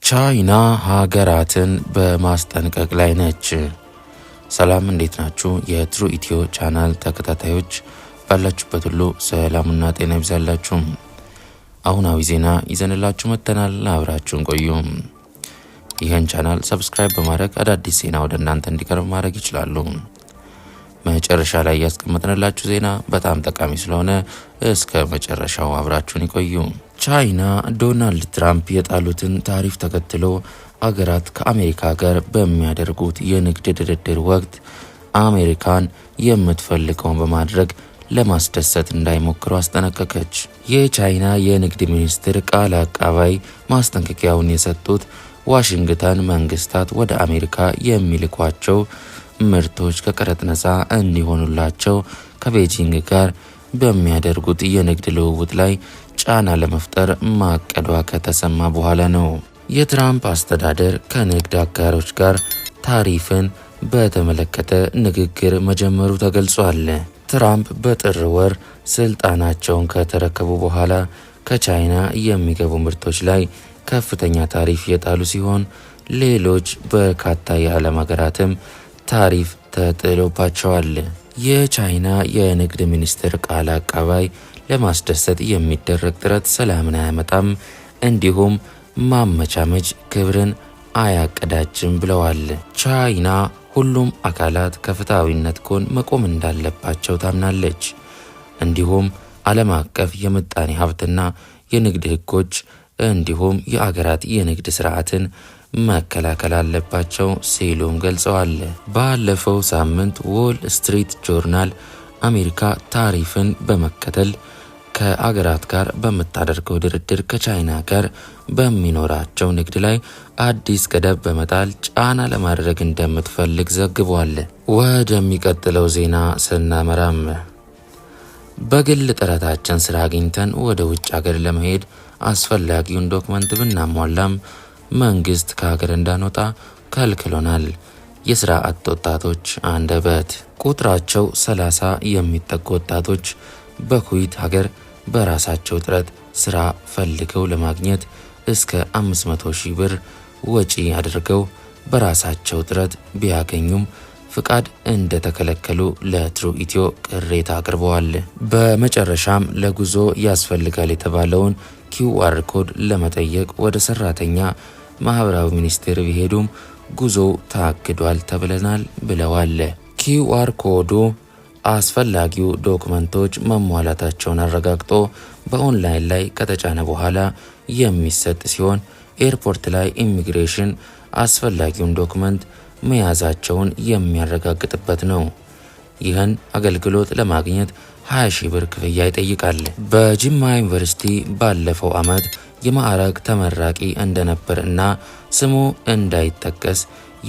ቻይና ሀገራትን በማስጠንቀቅ ላይ ነች። ሰላም እንዴት ናችሁ? የትሩ ኢትዮ ቻናል ተከታታዮች ባላችሁበት ሁሉ ሰላምና ጤና ይብዛላችሁ። አሁናዊ ዜና ይዘንላችሁ መጥተናል። አብራችሁን ቆዩ። ይህን ቻናል ሰብስክራይብ በማድረግ አዳዲስ ዜና ወደ እናንተ እንዲቀርብ ማድረግ ይችላሉ። መጨረሻ ላይ ያስቀመጥንላችሁ ዜና በጣም ጠቃሚ ስለሆነ እስከ መጨረሻው አብራችሁን ይቆዩ። ቻይና ዶናልድ ትራምፕ የጣሉትን ታሪፍ ተከትሎ አገራት ከአሜሪካ ጋር በሚያደርጉት የንግድ ድርድር ወቅት አሜሪካን የምትፈልገውን በማድረግ ለማስደሰት እንዳይሞክሩ አስጠነቀቀች። የቻይና የንግድ ሚኒስትር ቃል አቀባይ ማስጠንቀቂያውን የሰጡት ዋሽንግተን መንግስታት ወደ አሜሪካ የሚልኳቸው ምርቶች ከቀረጥ ነፃ እንዲሆኑላቸው ከቤጂንግ ጋር በሚያደርጉት የንግድ ልውውጥ ላይ ጫና ለመፍጠር ማቀዷ ከተሰማ በኋላ ነው። የትራምፕ አስተዳደር ከንግድ አጋሮች ጋር ታሪፍን በተመለከተ ንግግር መጀመሩ ተገልጿል። ትራምፕ በጥር ወር ስልጣናቸውን ከተረከቡ በኋላ ከቻይና የሚገቡ ምርቶች ላይ ከፍተኛ ታሪፍ የጣሉ ሲሆን ሌሎች በርካታ የዓለም ሀገራትም ታሪፍ ተጥሎባቸዋል። የቻይና የንግድ ሚኒስትር ቃል አቀባይ ለማስደሰት የሚደረግ ጥረት ሰላምን አያመጣም፣ እንዲሁም ማመቻመች ክብርን አያቀዳጅም ብለዋል። ቻይና ሁሉም አካላት ከፍትሐዊነት ጎን መቆም እንዳለባቸው ታምናለች። እንዲሁም ዓለም አቀፍ የምጣኔ ሀብትና የንግድ ሕጎች እንዲሁም የአገራት የንግድ ስርዓትን መከላከል አለባቸው ሲሉም ገልጸዋል። ባለፈው ሳምንት ዎል ስትሪት ጆርናል አሜሪካ ታሪፍን በመከተል ከአገራት ጋር በምታደርገው ድርድር ከቻይና ጋር በሚኖራቸው ንግድ ላይ አዲስ ገደብ በመጣል ጫና ለማድረግ እንደምትፈልግ ዘግቧል። ወደሚቀጥለው ዜና ስናመራም በግል ጥረታችን ስራ አግኝተን ወደ ውጭ ሀገር ለመሄድ አስፈላጊውን ዶክመንት ብናሟላም መንግስት ከሀገር እንዳንወጣ ከልክሎናል። የስራ አጥ ወጣቶች አንደበት። ቁጥራቸው 30 የሚጠጉ ወጣቶች በኩዌት ሀገር በራሳቸው ጥረት ስራ ፈልገው ለማግኘት እስከ 500,000 ብር ወጪ አድርገው በራሳቸው ጥረት ቢያገኙም ፍቃድ እንደተከለከሉ ለትሩ ኢትዮ ቅሬታ አቅርበዋል። በመጨረሻም ለጉዞ ያስፈልጋል የተባለውን QR ኮድ ለመጠየቅ ወደ ሰራተኛ ማህበራዊ ሚኒስቴር ቢሄዱም ጉዞው ታግዷል ተብለናል ብለዋል። QR ኮዱ አስፈላጊው ዶክመንቶች መሟላታቸውን አረጋግጦ በኦንላይን ላይ ከተጫነ በኋላ የሚሰጥ ሲሆን ኤርፖርት ላይ ኢሚግሬሽን አስፈላጊውን ዶክመንት መያዛቸውን የሚያረጋግጥበት ነው። ይህን አገልግሎት ለማግኘት 20,000 ብር ክፍያ ይጠይቃል። በጅማ ዩኒቨርሲቲ ባለፈው ዓመት የማዕረግ ተመራቂ እንደነበር እና ስሙ እንዳይጠቀስ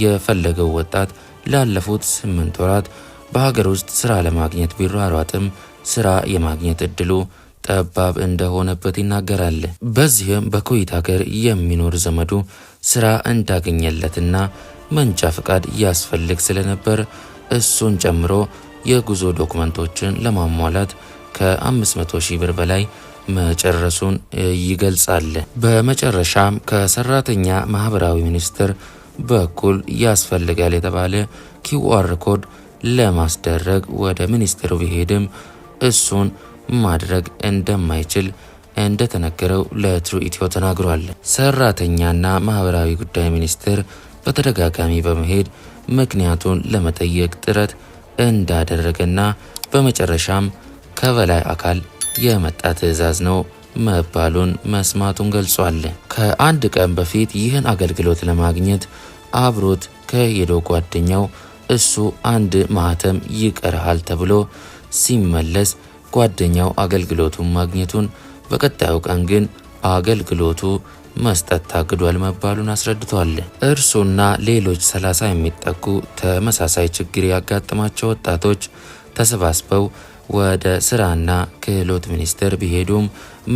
የፈለገው ወጣት ላለፉት 8 ወራት በሀገር ውስጥ ስራ ለማግኘት ቢሯሯጥም ስራ የማግኘት እድሉ ጠባብ እንደሆነበት ይናገራል። በዚህም በኩዌት ሀገር የሚኖር ዘመዱ ስራ እንዳገኘለትና መንጃ ፍቃድ ያስፈልግ ስለነበር እሱን ጨምሮ የጉዞ ዶክመንቶችን ለማሟላት ከ500,000 ብር በላይ መጨረሱን ይገልጻል። በመጨረሻም ከሰራተኛ ማህበራዊ ሚኒስቴር በኩል ያስፈልጋል የተባለ QR ኮድ ለማስደረግ ወደ ሚኒስቴሩ ቢሄድም እሱን ማድረግ እንደማይችል እንደተነገረው ለትሩ ኢትዮ ተናግሯል። ሰራተኛና ማህበራዊ ጉዳይ ሚኒስቴር በተደጋጋሚ በመሄድ ምክንያቱን ለመጠየቅ ጥረት እንዳደረገና በመጨረሻም ከበላይ አካል የመጣ ትዕዛዝ ነው መባሉን መስማቱን ገልጿል። ከአንድ ቀን በፊት ይህን አገልግሎት ለማግኘት አብሮት ከሄደው ጓደኛው እሱ አንድ ማህተም ይቀርሃል ተብሎ ሲመለስ ጓደኛው አገልግሎቱን ማግኘቱን፣ በቀጣዩ ቀን ግን አገልግሎቱ መስጠት ታግዷል መባሉን አስረድቷል። እርሱና ሌሎች 30 የሚጠጉ ተመሳሳይ ችግር ያጋጠማቸው ወጣቶች ተሰባስበው ወደ ስራና ክህሎት ሚኒስቴር ቢሄዱም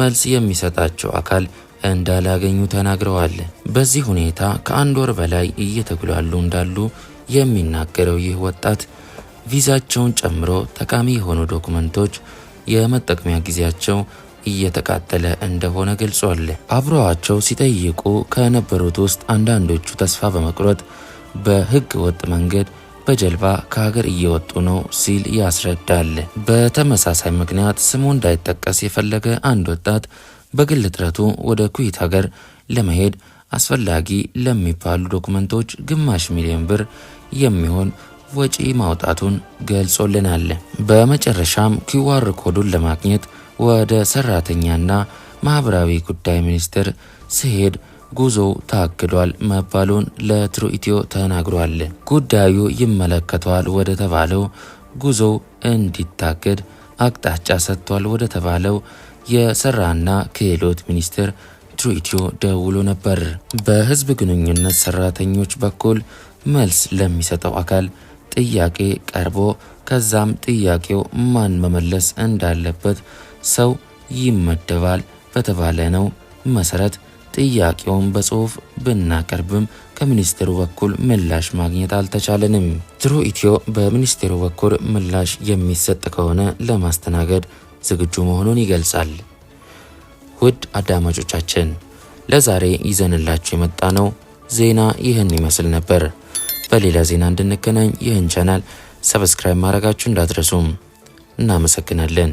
መልስ የሚሰጣቸው አካል እንዳላገኙ ተናግረዋል። በዚህ ሁኔታ ከ1 ወር በላይ እየተጉላሉ እንዳሉ የሚናገረው ይህ ወጣት ቪዛቸውን ጨምሮ ጠቃሚ የሆኑ ዶክመንቶች የመጠቀሚያ ጊዜያቸው እየተቃጠለ እንደሆነ ገልጿል። አብረዋቸው ሲጠይቁ ከነበሩት ውስጥ አንዳንዶቹ ተስፋ በመቁረጥ በህገ ወጥ መንገድ በጀልባ ከሀገር እየወጡ ነው ሲል ያስረዳል። በተመሳሳይ ምክንያት ስሙ እንዳይጠቀስ የፈለገ አንድ ወጣት በግል ጥረቱ ወደ ኩዌት ሀገር ለመሄድ አስፈላጊ ለሚባሉ ዶክመንቶች ግማሽ ሚሊዮን ብር የሚሆን ወጪ ማውጣቱን ገልጾልናል። በመጨረሻም ኪዋር ኮዱን ለማግኘት ወደ ሰራተኛና ማህበራዊ ጉዳይ ሚኒስቴር ሲሄድ ጉዞው ታግዷል መባሉን ለትሩ ኢትዮ ተናግሯል። ጉዳዩ ይመለከተዋል ወደ ተባለው ጉዞው እንዲታገድ አቅጣጫ ሰጥቷል ወደ ተባለው የስራና ክህሎት ሚኒስቴር ትሩ ኢትዮ ደውሎ ነበር። በህዝብ ግንኙነት ሰራተኞች በኩል መልስ ለሚሰጠው አካል ጥያቄ ቀርቦ ከዛም ጥያቄው ማን መመለስ እንዳለበት ሰው ይመደባል በተባለ ነው መሰረት ጥያቄውን በጽሁፍ ብናቀርብም ከሚኒስቴሩ በኩል ምላሽ ማግኘት አልተቻለንም። ትሩ ኢትዮ በሚኒስቴሩ በኩል ምላሽ የሚሰጥ ከሆነ ለማስተናገድ ዝግጁ መሆኑን ይገልጻል። ውድ አዳማጮቻችን ለዛሬ ይዘንላችሁ የመጣነው ዜና ይህን ይመስል ነበር። በሌላ ዜና እንድንገናኝ ይህን ቻናል ሰብስክራይብ ማድረጋችሁ እንዳትረሱም። እናመሰግናለን።